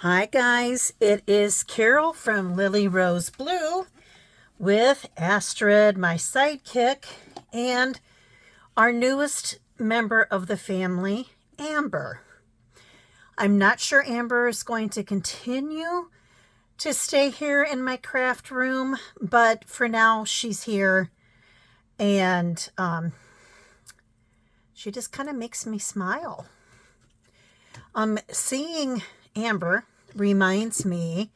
Hi guys, it is Carol from Lily Rose Blue with Astrid, my sidekick, and our newest member of the family, Amber. I'm not sure Amber is going to continue to stay here in my craft room, but for now she's here, and she just kind of makes me smile. Seeing Amber reminds me,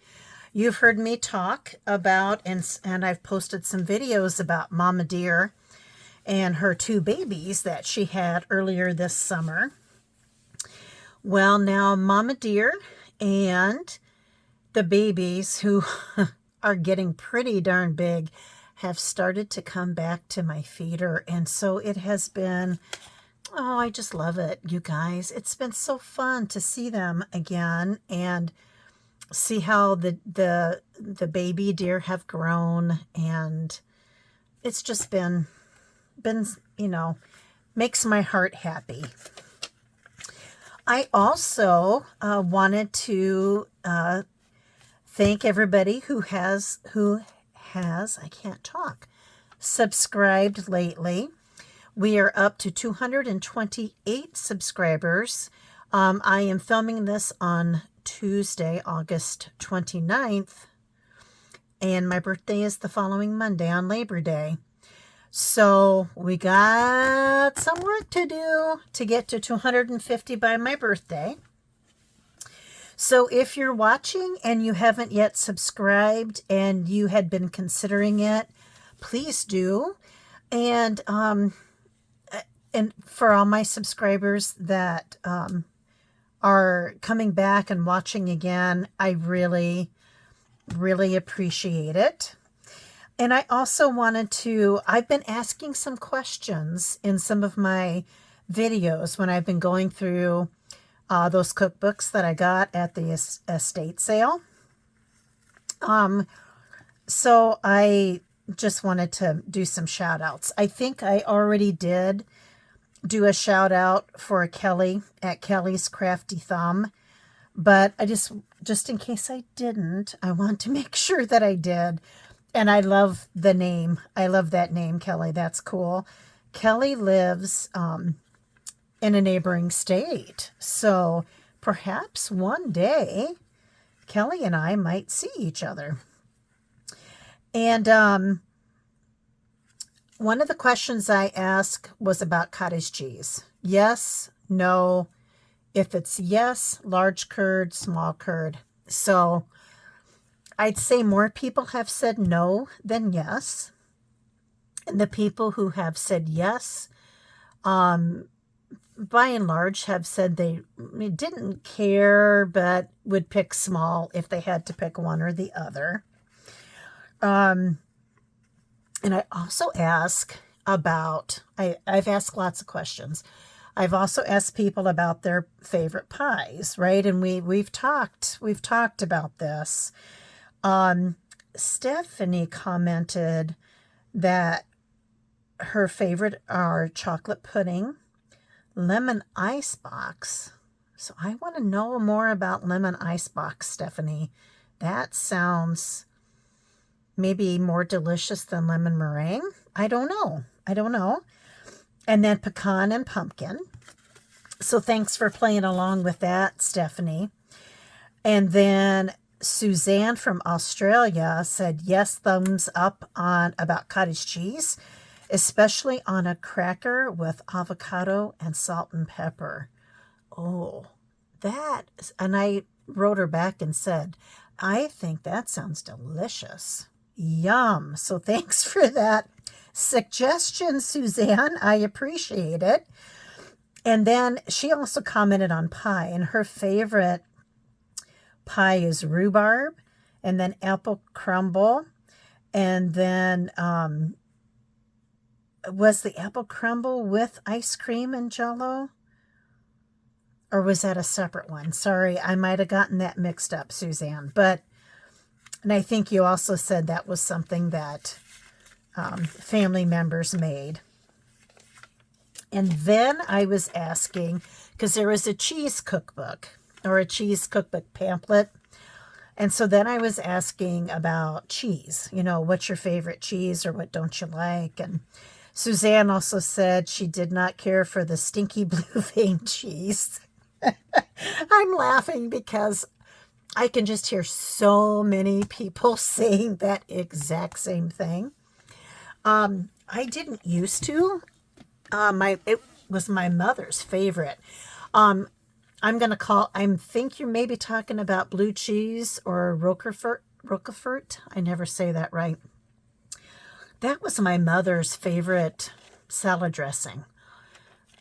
you've heard me talk about, and I've posted some videos about Mama Deer and her two babies that she had earlier this summer. Well, now Mama Deer and the babies, who are getting pretty darn big, have started to come back to my feeder, and so it has been, oh, I just love it, you guys. It's been so fun to see them again and see how the baby deer have grown, and it's just been makes my heart happy. I also wanted to thank everybody who has I can't talk subscribed lately. We are up to 228 subscribers. I am filming this on Tuesday, August 29th, and my birthday is the following Monday on Labor Day. So we got some work to do to get to 250 by my birthday. So if you're watching and you haven't yet subscribed and you had been considering it, please do. And for all my subscribers that are coming back and watching again, I really, really appreciate it. And I also wanted to, I've been asking some questions in some of my videos when I've been going through those cookbooks that I got at the estate sale. So I just wanted to do some shout outs. I think I already did do a shout out for Kelly at Kelly's Crafty Thumb, but I just in case I didn't, I want to make sure that I did. And I love the name. I love that name, Kelly. That's cool. Kelly lives in a neighboring state, so perhaps one day Kelly and I might see each other. And one of the questions I asked was about cottage cheese. Yes, no. If it's yes, large curd, small curd. So I'd say more people have said no than yes. And the people who have said yes, by and large, have said they didn't care, but would pick small if they had to pick one or the other. And I also ask about, I've asked lots of questions. I've also asked people about their favorite pies, right? And we've talked about this. Stephanie commented that her favorite are chocolate pudding, lemon icebox. So I want to know more about lemon icebox, Stephanie. That sounds maybe more delicious than lemon meringue. I don't know. And then pecan and pumpkin. So thanks for playing along with that, Stephanie. And then Suzanne from Australia said, yes, thumbs up on about cottage cheese, especially on a cracker with avocado and salt and pepper. Oh, and I wrote her back and said, I think that sounds delicious. Yum. So thanks for that suggestion, Suzanne. I appreciate it. And then she also commented on pie, and her favorite pie is rhubarb, and then apple crumble, and then was the apple crumble with ice cream and Jell-O? Or was that a separate one? Sorry, I might have gotten that mixed up, Suzanne. And I think you also said that was something that family members made. And then I was asking, because there was a cheese cookbook or a cheese cookbook pamphlet And so then I was asking about cheese. What's your favorite cheese or what don't you like? And Suzanne also said she did not care for the stinky blue vein cheese. I'm laughing because I can just hear so many people saying that exact same thing. I didn't used to. It was my mother's favorite. I think you're maybe talking about blue cheese or Roquefort. Roquefort. I never say that right. That was my mother's favorite salad dressing.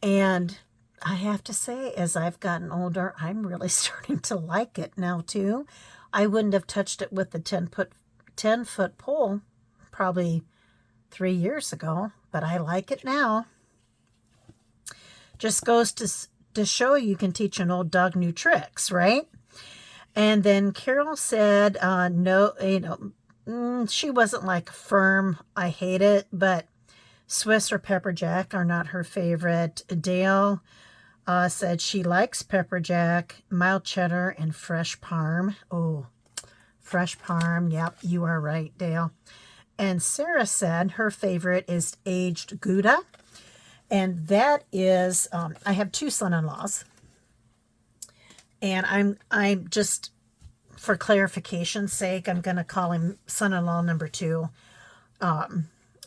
And I have to say, as I've gotten older, I'm really starting to like it now too. I wouldn't have touched it with the 10-foot pole probably 3 years ago, but I like it now. Just goes to show you can teach an old dog new tricks, right? And then Carol said, no, she wasn't like firm, I hate it, but Swiss or pepper jack are not her favorite. Dale said she likes pepper jack, mild cheddar, and fresh parm. Oh, fresh parm. Yep, you are right, Dale. And Sarah said her favorite is aged Gouda. And that is, I have 2 son-in-laws. And I'm just, for clarification's sake, I'm going to call him son-in-law number 2.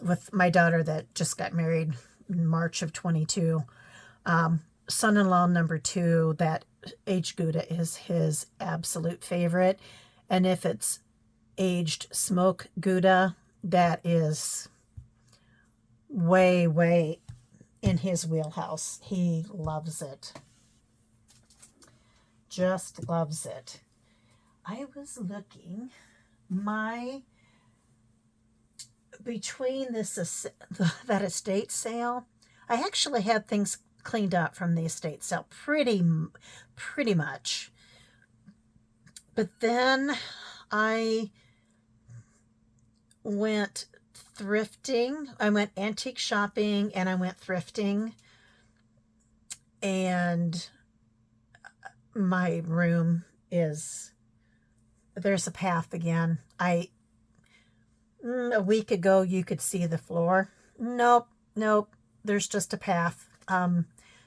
With my daughter that just got married in March of 22. Son-in-law number 2, that aged Gouda is his absolute favorite. And if it's aged smoke Gouda, that is way, way in his wheelhouse. He loves it. Just loves it. I was looking, between that estate sale, I actually had things cleaned up from the estate sale pretty much. But then I went thrifting. I went antique shopping and I went thrifting. And my room there's a path again. A week ago you could see the floor. Nope. There's just a path.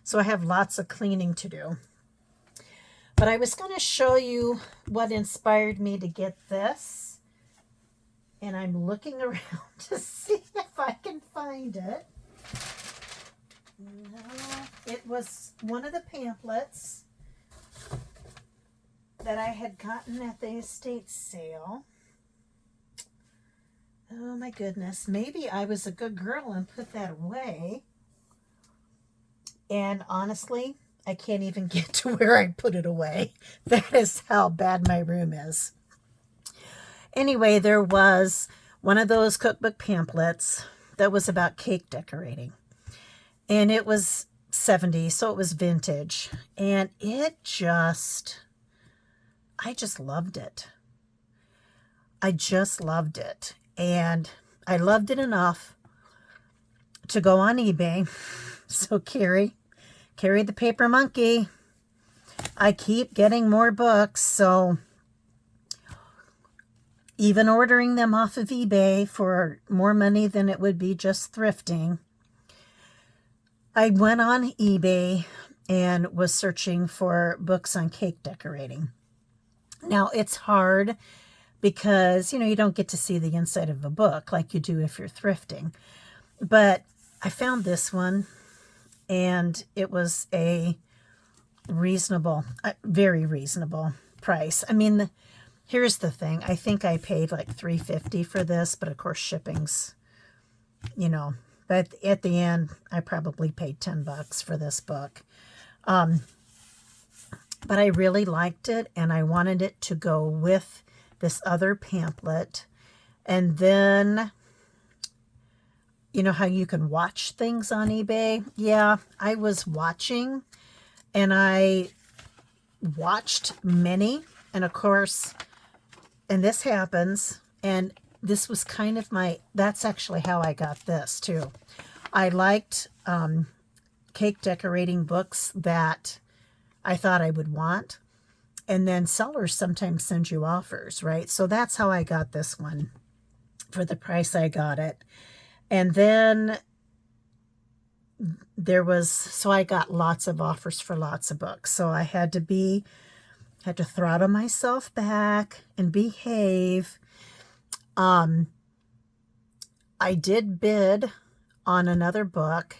So I have lots of cleaning to do. But I was going to show you what inspired me to get this. And I'm looking around to see if I can find it. No, it was one of the pamphlets that I had gotten at the estate sale. Oh my goodness, maybe I was a good girl and put that away. And honestly, I can't even get to where I put it away. That is how bad my room is. Anyway, there was one of those cookbook pamphlets that was about cake decorating. And it was 70s, so it was vintage. And I just loved it. I just loved it. And I loved it enough to go on eBay. So Carrie the paper monkey. I keep getting more books, so even ordering them off of eBay for more money than it would be just thrifting. I went on eBay and was searching for books on cake decorating. Now, it's hard because, you don't get to see the inside of a book like you do if you're thrifting. But I found this one, and it was a very reasonable price. I mean, here's the thing. I think I paid like $3.50 for this, but of course shipping's, but at the end, I probably paid $10 for this book. But I really liked it, and I wanted it to go with this other pamphlet. And then, you know how you can watch things on eBay? Yeah, I was watching, and I watched many. And of course, and this happens, and this was kind of that's actually how I got this too. I liked cake decorating books that I thought I would want. And then sellers sometimes send you offers, right? So that's how I got this one for the price I got it. And then so I got lots of offers for lots of books. So I had to throttle myself back and behave. I did bid on another book.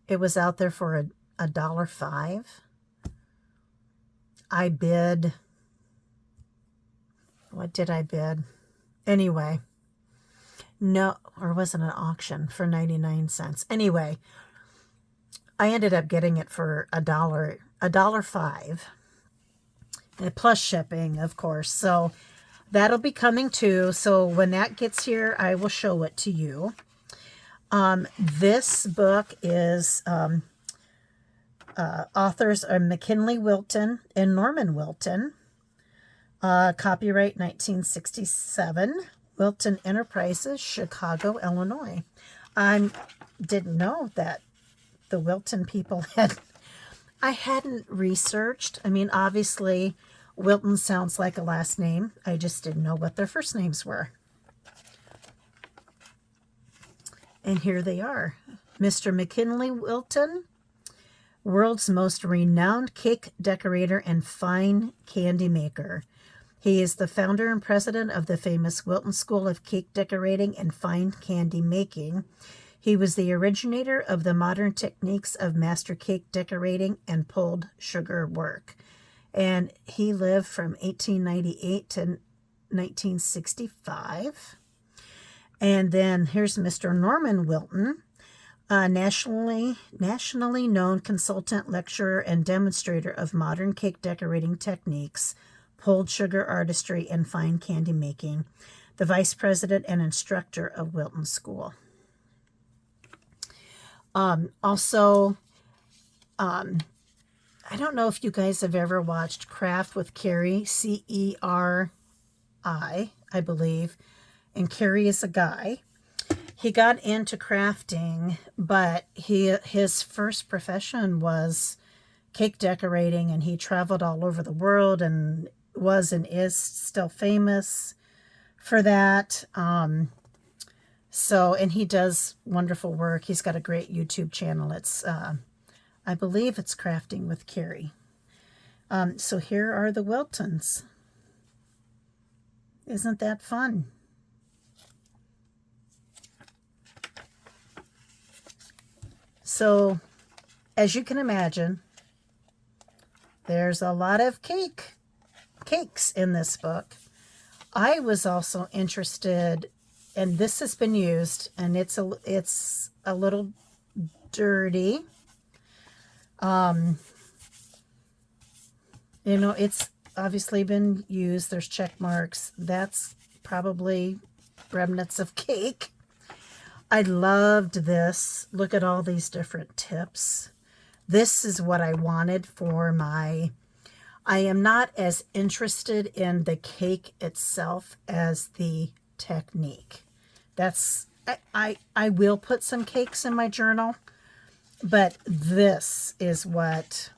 It was out there for $1.05. I bid, what did I bid? Anyway, no, or was it an auction for 99 cents? Anyway, I ended up getting it for $1.05, plus shipping, of course. So that'll be coming too. So when that gets here, I will show it to you. This book is authors are McKinley Wilton and Norman Wilton. Copyright 1967. Wilton Enterprises, Chicago, Illinois. I didn't know that the Wilton people I hadn't researched. I mean, obviously, Wilton sounds like a last name. I just didn't know what their first names were. And here they are. Mr. McKinley Wilton, world's most renowned cake decorator and fine candy maker. He is the founder and president of the famous Wilton School of Cake Decorating and Fine Candy Making. He was the originator of the modern techniques of master cake decorating and pulled sugar work. And he lived from 1898 to 1965. And then here's Mr. Norman Wilton, a nationally known consultant, lecturer, and demonstrator of modern cake decorating techniques, pulled sugar artistry, and fine candy making, the vice president and instructor of Wilton School. Also, I don't know if you guys have ever watched Craft with Carrie, Ceri, I believe, and Carrie is a guy. He got into crafting, but his first profession was cake decorating, and he traveled all over the world and was and is still famous for that. And he does wonderful work. He's got a great YouTube channel. It's, I believe it's Crafting with Carrie. So here are the Wiltons. Isn't that fun? So, as you can imagine, there's a lot of cakes in this book. I was also interested, and this has been used, and it's a little dirty. It's obviously been used. There's check marks. That's probably remnants of cake. I loved this. Look at all these different tips. This is what I wanted for I am not as interested in the cake itself as the technique. I will put some cakes in my journal, but this is what,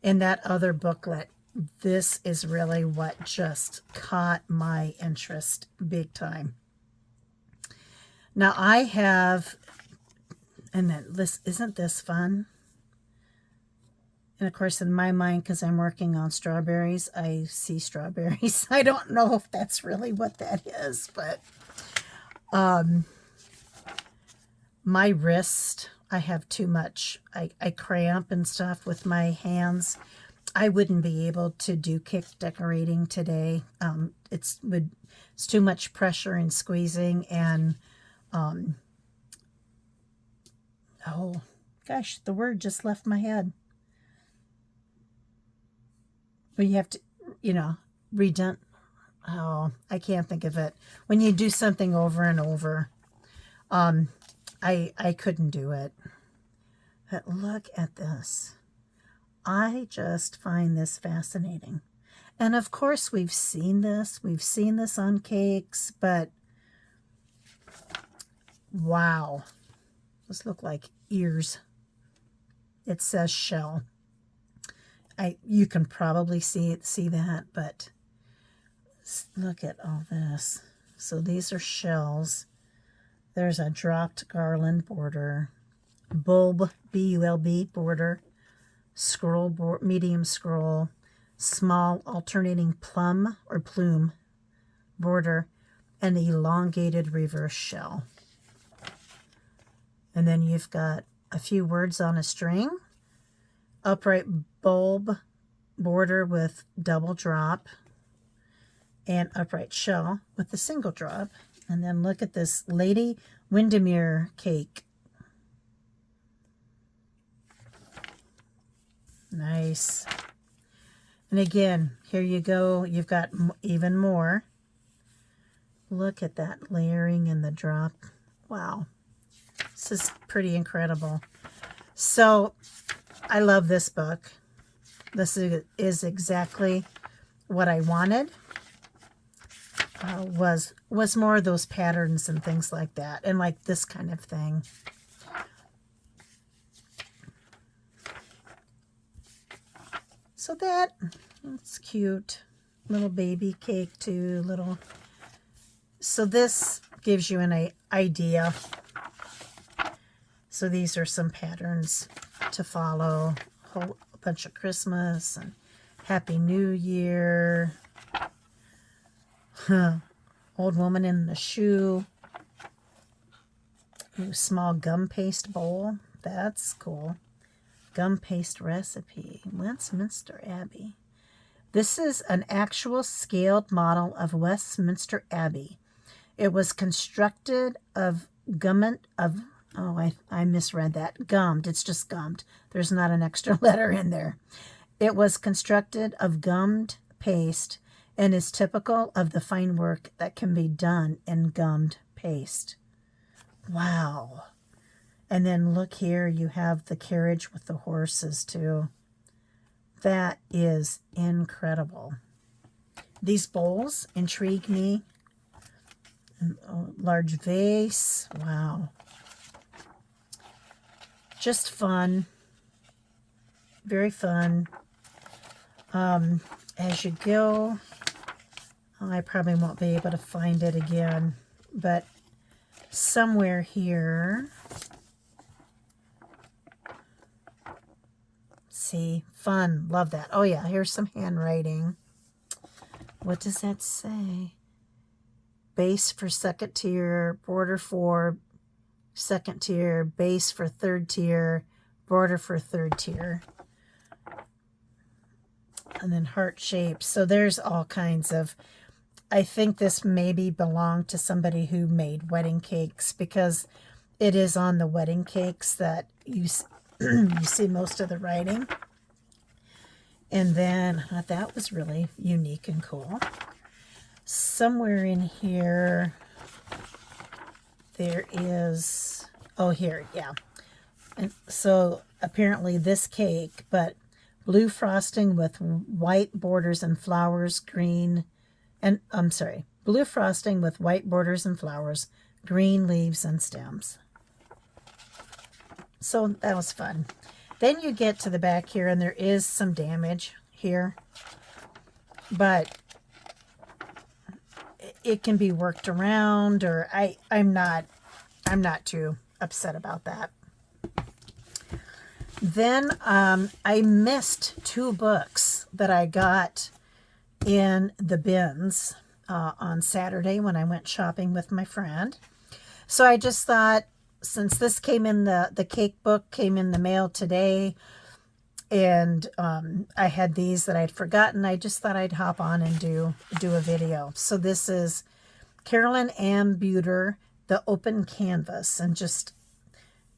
in that other booklet, this is really what just caught my interest big time. Now I have, and then isn't this fun? And of course, in my mind, because I'm working on strawberries, I see strawberries. I don't know if that's really what that is, but my wrist, I have too much. I cramp and stuff with my hands. I wouldn't be able to do cake decorating today. It's too much pressure and squeezing, and oh gosh, the word just left my head. But you have to, oh, I can't think of it. When you do something over and over, I couldn't do it. But look at this. I just find this fascinating. And of course, we've seen this. We've seen this on cakes, but wow. Those look like ears. It says shell. you can probably see that, but look at all this. So these are shells. There's a dropped garland border, bulb, B-U-L-B border, scroll, medium scroll, small alternating plum or plume border, and elongated reverse shell. And then you've got a few words on a string, upright bulb border with double drop, and upright shell with a single drop. And then look at this Lady Windermere cake. Nice. And again, here you go. You've got even more. Look at that layering and the drop. Wow. This is pretty incredible. So I love this book. This is exactly what I wanted. Was more of those patterns and things like that, and like this kind of thing. So that's cute. Little baby cake too, little. So this gives you an idea. So these are some patterns to follow. A bunch of Christmas and Happy New Year. Old woman in the shoe. Ooh, small gum paste bowl. That's cool. Gum paste recipe. Westminster Abbey. This is an actual scaled model of Westminster Abbey. It was constructed of I misread that. Gummed. It's just gummed. There's not an extra letter in there. It was constructed of gummed paste and is typical of the fine work that can be done in gummed paste. Wow. And then look here, you have the carriage with the horses too. That is incredible. These bowls intrigue me. Large vase. Wow. Just fun. Very fun. As you go, I probably won't be able to find it again, but somewhere here, see, fun, love that. Oh yeah, here's some handwriting. What does that say? Base for second tier, border for second tier, base for third tier, border for third tier. And then heart shapes. So there's all kinds of, I think this maybe belonged to somebody who made wedding cakes, because it is on the wedding cakes that you see most of the writing. And then that was really unique and cool. Somewhere in here, there is, oh here, yeah. And so apparently this cake, but blue frosting with white borders and flowers, green, and blue frosting with white borders and flowers, green leaves and stems. So that was fun. Then you get to the back here, and there is some damage here, but it can be worked around, or I'm not too upset about that. Then I missed 2 books that I got in the bins on Saturday when I went shopping with my friend. So I just thought, since this came in, the cake book came in the mail today, and I had these that I'd forgotten, I just thought I'd hop on and do a video. So this is Carolyn Ann Buter, The Open Canvas, and just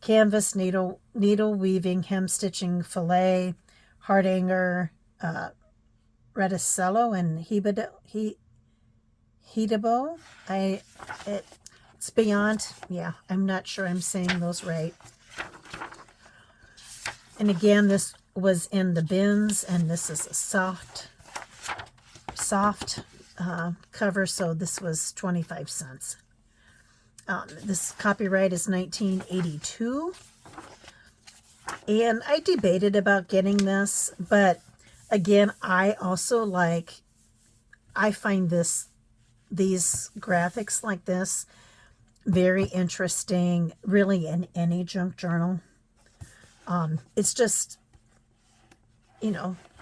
canvas, needle weaving, hem stitching, filet, Hardanger, Reticello, and Hedebo. It's beyond, yeah, I'm not sure I'm saying those right. And again, this was in the bins, and this is a soft cover, so this was 25 cents. This copyright is 1982. And I debated about getting this, but Again, I also I find these graphics like this very interesting, really, in any junk journal. It's just,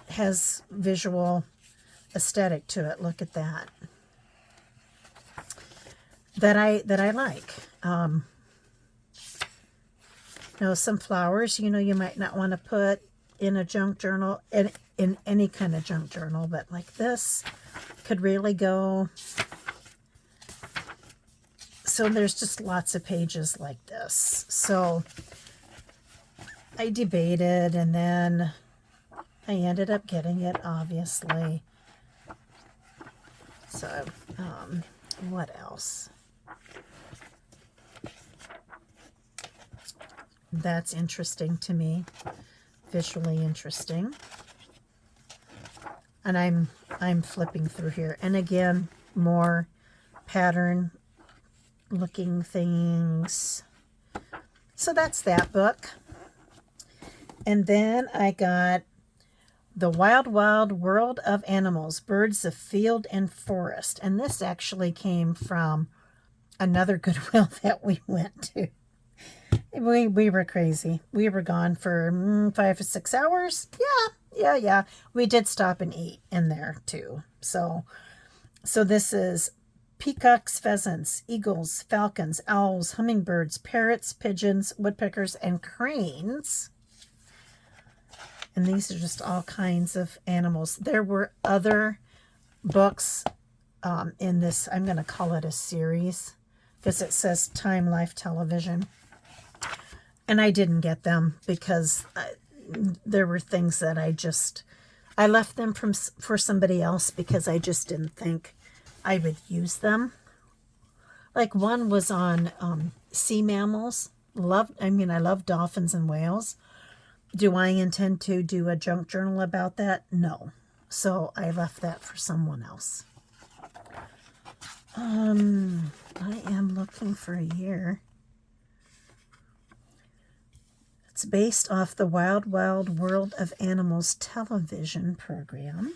has visual aesthetic to it. Look at that. That I like. Some flowers, you might not want to put in a junk journal, in any kind of junk journal, but like this could really go. So there's just lots of pages like this. So I debated, and then I ended up getting it, obviously. So, what else? That's interesting to me, visually interesting. And I'm flipping through here, and again, more pattern looking things. So that's that book. And then I got The Wild Wild World of Animals, Birds of Field and Forest. And this actually came from another Goodwill that we went to. We were crazy. We were gone for 5 or 6 hours. Yeah. We did stop and eat in there too. So this is peacocks, pheasants, eagles, falcons, owls, hummingbirds, parrots, pigeons, woodpeckers, and cranes. And these are just all kinds of animals. There were other books in this. I'm going to call it a series because it says Time Life Television. And I didn't get them because there were things that I left them for somebody else because I just didn't think I would use them. Like one was on sea mammals. I love dolphins and whales. Do I intend to do a junk journal about that? No. So I left that for someone else. I am looking for a year. It's based off the Wild Wild World of Animals television program.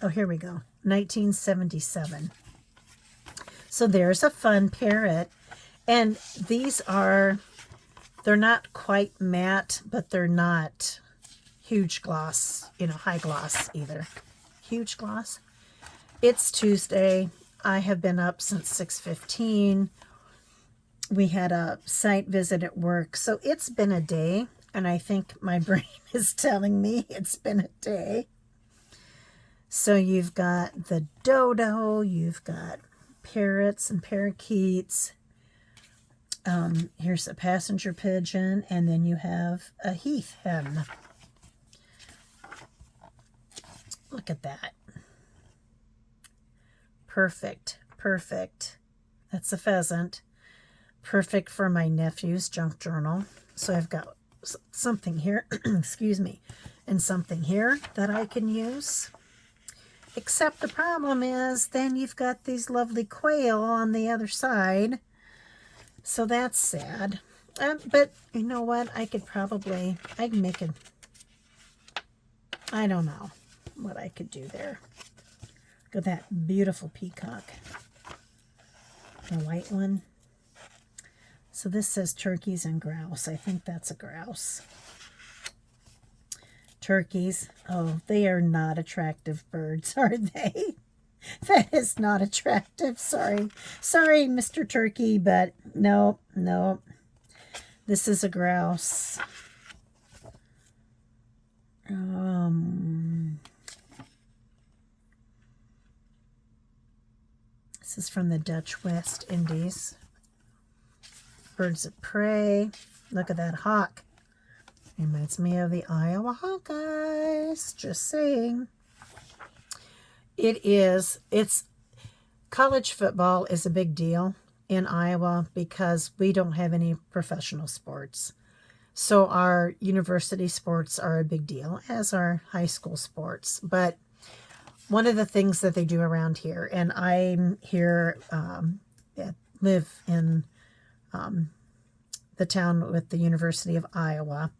Oh, here we go. 1977. So there's a fun parrot. And they're not quite matte, but they're not huge gloss, high gloss either. Huge gloss. It's Tuesday. I have been up since 6:15. We had a site visit at work. So it's been a day, and I think my brain is telling me it's been a day. So you've got the dodo, you've got parrots and parakeets. Here's a passenger pigeon, and then you have a heath hen. Look at that. Perfect. That's a pheasant. Perfect for my nephew's junk journal. So I've got something here, excuse me, and something here that I can use. Except the problem is then you've got these lovely quail on the other side. So that's sad. But you know what? I can make it. I don't know what I could do there. Look at that beautiful peacock. The white one. So this says turkeys and grouse. I think that's a grouse. Turkeys. Oh, they are not attractive birds, are they? That is not attractive. Sorry, Mr. Turkey, but no. This is a grouse. This is from the Dutch West Indies. Birds of prey. Look at that hawk. Reminds me of the Iowa Hawkeyes. Just saying. College football is a big deal in Iowa because we don't have any professional sports. So our university sports are a big deal, as are high school sports. But one of the things that they do around here, and I'm here, live in the town with the University of Iowa.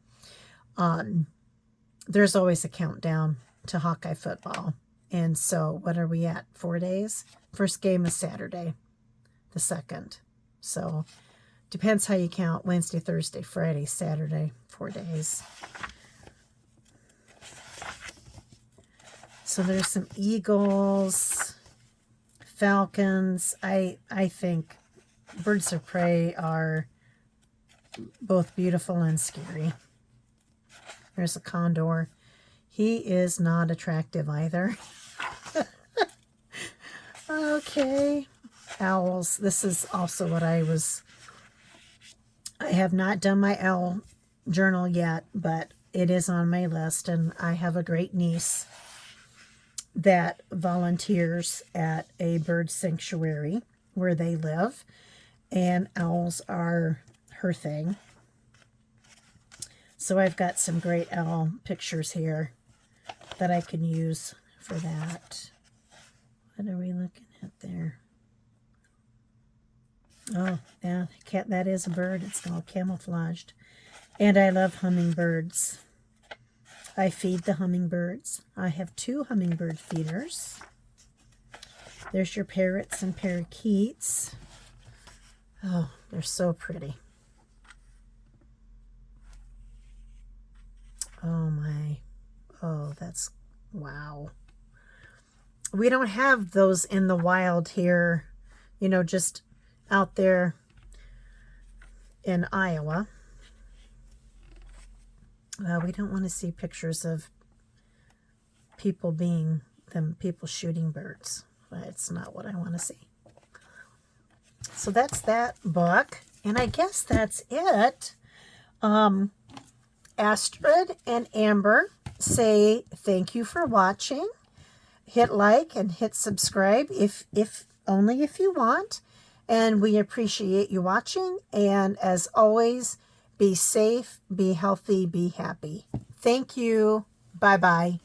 there's always a countdown to Hawkeye football. And so what are we at? 4 days? First game is Saturday, the 2nd. So depends how you count. Wednesday, Thursday, Friday, Saturday, 4 days. So there's some eagles, falcons. I think birds of prey are both beautiful and scary. There's a condor. He is not attractive either. Okay. Owls. This is also what I have not done my owl journal yet, but it is on my list, and I have a great niece that volunteers at a bird sanctuary where they live, and owls are her thing. So I've got some great owl pictures here that I can use for that. What are we looking at there? Oh, yeah, that is a bird. It's all camouflaged. And I love hummingbirds. I feed the hummingbirds. I have 2 hummingbird feeders. There's your parrots and parakeets. Oh, they're so pretty. Oh my. Oh, that's, wow. We don't have those in the wild here, you know, just out there in Iowa. We don't want to see pictures of people shooting birds. It's not what I want to see. So that's that book. And I guess that's it. Astrid and Amber say thank you for watching. Hit like and hit subscribe if only if you want. And we appreciate you watching. And as always, be safe, be healthy, be happy. Thank you. Bye-bye.